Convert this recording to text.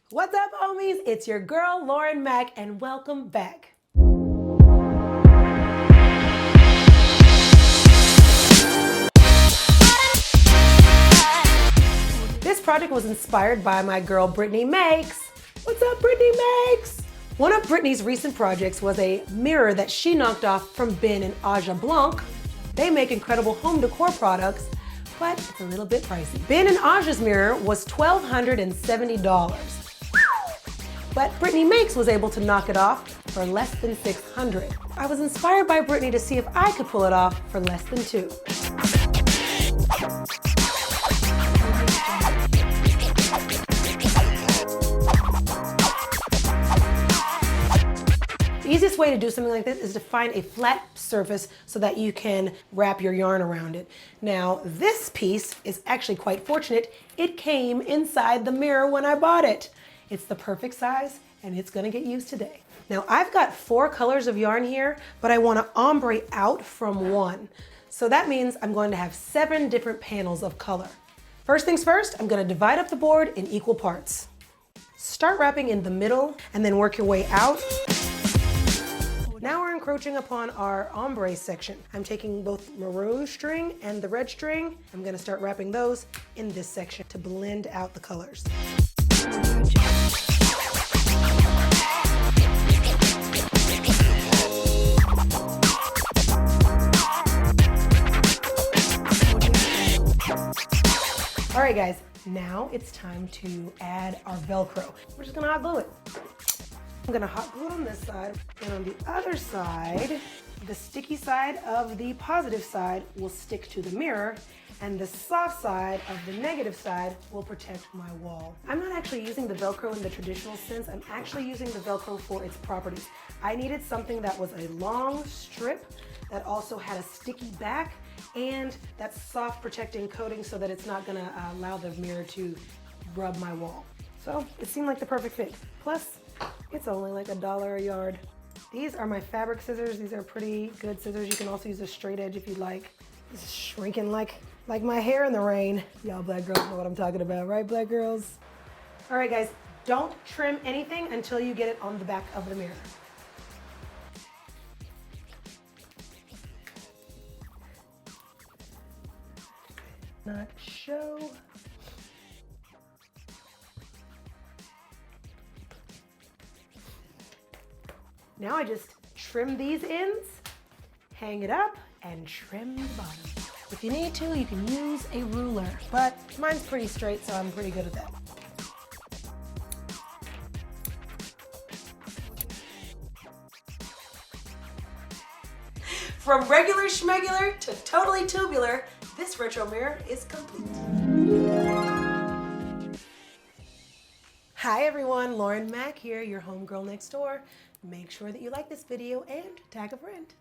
What's up, homies? It's your girl, Lauren Makk, and welcome back. This project was inspired by my girl, Brittany Makes. What's up, Brittany Makes? One of Brittany's recent projects was a mirror that she knocked off from Ben and Aja Blanc. They make incredible home decor products, but it's a little bit pricey. Ben and Aja's mirror was $1,270. But Brittany Makes was able to knock it off for less than $600. I was inspired by Brittany to see if I could pull it off for less than $2. The easiest way to do something like this is to find a flat surface so that you can wrap your yarn around it. Now, this piece is actually quite fortunate. It came inside the mirror when I bought it. It's the perfect size and it's gonna get used today. Now, I've got 4 colors of yarn here, but I wanna ombre out from 1. So that means I'm going to have 7 different panels of color. First things first, I'm gonna divide up the board in equal parts. Start wrapping in the middle and then work your way out. Now we're encroaching upon our ombre section. I'm taking both maroon string and the red string. I'm gonna start wrapping those in this section to blend out the colors. All right, guys, now it's time to add our Velcro. We're just gonna hot glue it. I'm gonna hot glue it on this side, and on the other side, the sticky side of the positive side will stick to the mirror, and the soft side of the negative side will protect my wall. I'm not actually using the Velcro in the traditional sense. I'm actually using the Velcro for its properties. I needed something that was a long strip that also had a sticky back and that soft protecting coating so that it's not gonna allow the mirror to rub my wall. So it seemed like the perfect fit. Plus, it's only like $1 a yard. These are my fabric scissors. These are pretty good scissors. You can also use a straight edge if you'd like. This is shrinking like my hair in the rain. Y'all black girls know what I'm talking about, right, black girls? All right, guys, don't trim anything until you get it on the back of the mirror. Not show. Now I just trim these ends, hang it up, and trim the bottom. If you need to, you can use a ruler, but mine's pretty straight, so I'm pretty good at that. From regular schmegular to totally tubular, this retro mirror is complete. Hi everyone, Lauren Makk here, your homegirl next door. Make sure that you like this video and tag a friend.